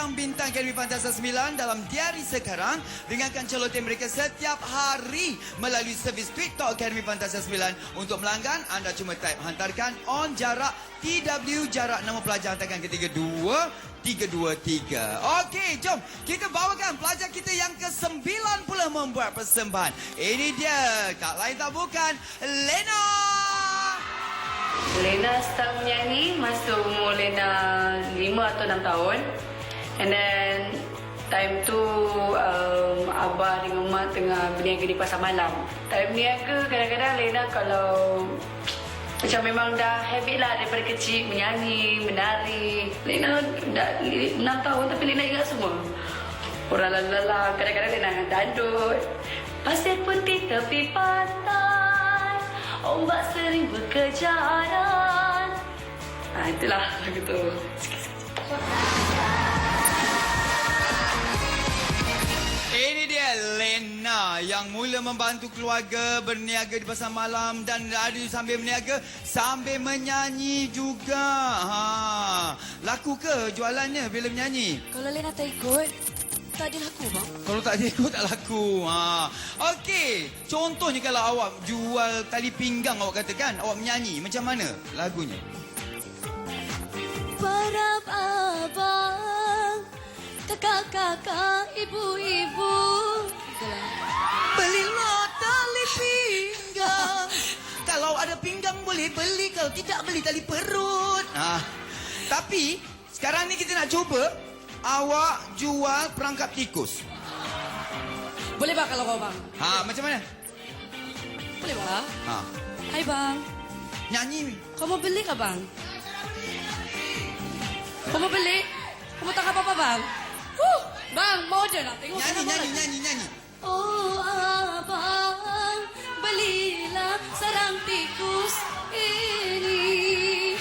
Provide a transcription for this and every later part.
bintang-bintang Akademi Fantasa 9 dalam diari sekarang dengarkan celoteh mereka setiap hari melalui servis Tweet Talk Akademi Fantasa 9. Untuk melanggan, anda cuma type hantarkan on jarak TW jarak nama pelajar hantarkan ke 32323. Okey, jom kita bawakan pelajar kita yang ke-90 membuat persembahan. Ini dia, tak lain tak bukan Lena. Lena start menyanyi masa umur Lena 5 atau 6 tahun. And then time tu Abah dengan Mak tengah berniaga di pasar malam. Time berniaga kadang-kadang Lena kalau macam memang dah habit lah daripada kecil menyanyi, menari. Lena dah 6 tahun tapi Lena ingat semua. Orang lalu-lalang, kadang-kadang Lena dandut. Pasir putih tepi pantai, ombak sering berkejaran. Itulah lagu tu. Ini dia Lena yang mula membantu keluarga berniaga di pasar malam dan ada sambil berniaga sambil menyanyi juga. Laku ke jualannya bila menyanyi? Kalau Lena tak ikut, tak ada laku bang. Kalau tak ikut tak laku. Okey, contohnya kalau awak jual tali pinggang awak katakan, awak menyanyi macam mana lagunya? Para abang, kakak-kakak, ibu-ibu, Belilah tali pinggang. Kalau ada pinggang boleh beli, kalau tidak beli tali perut. Tapi sekarang ni kita nak cuba awak jual perangkap tikus. boleh bang kalau kau bang? Macam mana? Boleh bang? Ha. Hai bang, Nyanyi. kau mau beli ke bang? Kau mau beli? Kau mau tak apa-apa bang? Bang, mau je nak tengok. Nyanyi. Oh abang, belilah sarang tikus ini.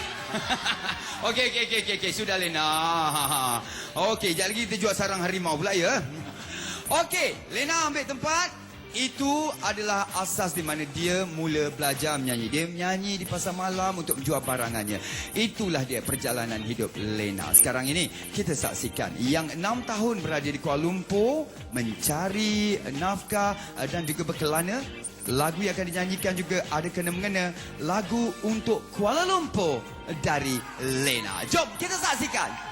Okey. Sudah Lena. Okey, sekejap lagi kita jual sarang harimau pula ya. Okey, Lena ambil tempat. Itu adalah asas di mana dia mula belajar menyanyi. Dia menyanyi di pasar malam untuk menjual barangannya. Itulah dia perjalanan hidup Lena. Sekarang ini kita saksikan yang 6 tahun berada di Kuala Lumpur mencari nafkah dan juga berkelana. Lagu yang akan dinyanyikan juga ada kena-mengena lagu untuk Kuala Lumpur dari Lena. Jom kita saksikan.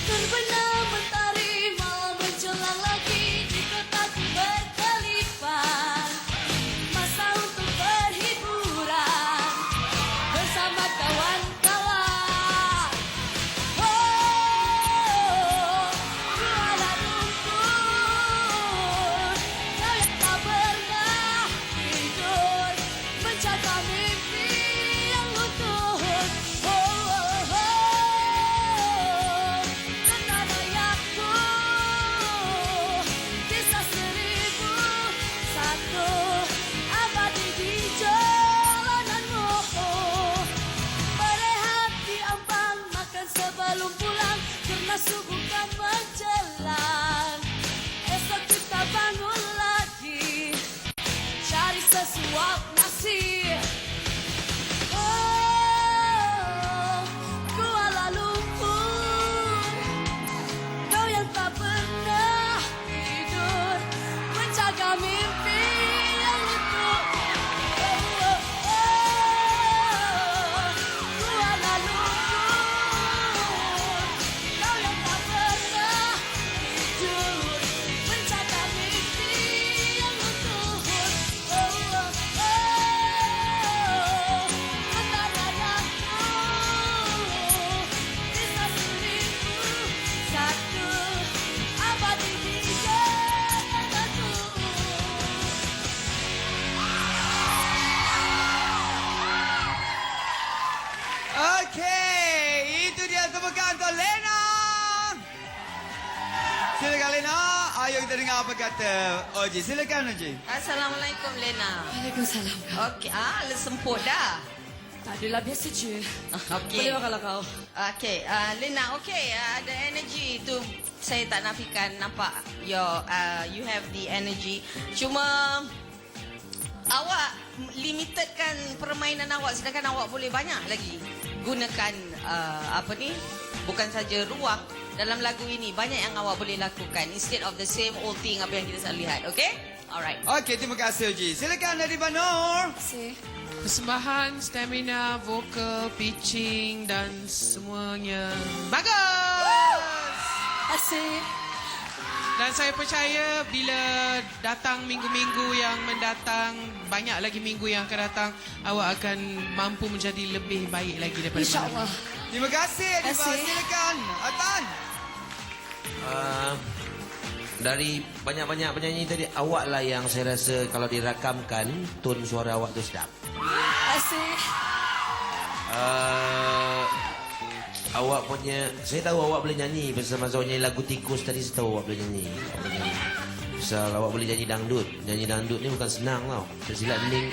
Terbenam mentari mau menjelang lagi di kotaku berkelipan. Masa untuk berhiburan bersama kawan-kawan. Kuala Lumpur, kau yang tak pernah tidur menjaga mimpi yang luntur. Sebelum pulang karena subuh kan menjelang. Esok kita bangun lagi cari sesuap nasi. Kuala Lumpur, kau yang tak pernah tidur menjaga mimpi yang luntur. Kuala Lumpur, Okey, itu dia tepukan untuk Lena. Silakan Lena. Ayo kita dengar apa kata Oji. Silakan Oji. Assalamualaikum Lena. Waalaikumsalam. Okey, semput dah. Tak adalah biasa je. Okey. Boleh bang kalau kau? Okey, Lena, okey, ada energi saya tak nafikan nampak you have the energy. Cuma awak limitedkan permainan awak sedangkan awak boleh banyak lagi gunakan bukan saja ruang dalam lagu ini, banyak yang awak boleh lakukan instead of the same old thing apa yang kita selalu lihat. Okay? Alright. Okey, terima kasih Uji. Silakan dari Banur. Persembahan, stamina, vokal, pitching dan semuanya bagus. Asyik. Dan saya percaya bila datang minggu-minggu yang mendatang, banyak lagi minggu yang akan datang, awak akan mampu menjadi lebih baik lagi daripada InsyaAllah. Terima kasih Adiba. Terima kasih. Silakan Atan. Dari banyak-banyak penyanyi tadi, awak lah yang saya rasa kalau dirakamkan, tone suara awak tu sedap. Asyik. Awak punya, saya tahu awak boleh nyanyi. Masa awak nyanyi lagu tikus tadi, saya tahu awak boleh nyanyi. Pasal awak boleh nyanyi dangdut. Nyanyi dangdut ni bukan senang tau. Tersilap bening.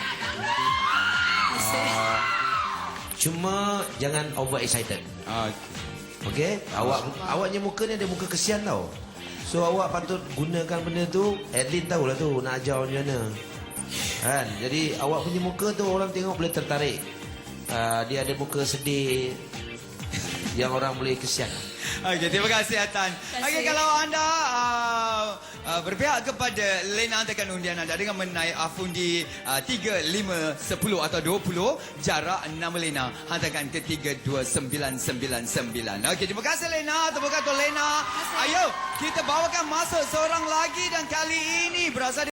Cuma jangan over excited. Okay? Awaknya muka ni ada muka kesian tau. So awak patut gunakan benda tu. Adlin tahulah tu nak ajar macam mana. Kan? Jadi awak punya muka tu orang tengok boleh tertarik. Dia ada muka sedih yang orang boleh kesian. Okey, terima kasih Atan. Okey, kalau anda berpihak kepada Lena, hantarkan undian anda dengan menaik fundi 3, 5, 10 atau 20 jarak nama Lena. Hantarkan ke 32999. Okey, terima kasih Lena. Tepuk tangan untuk Lena. Ayo, kita bawakan masuk seorang lagi dan kali ini berasal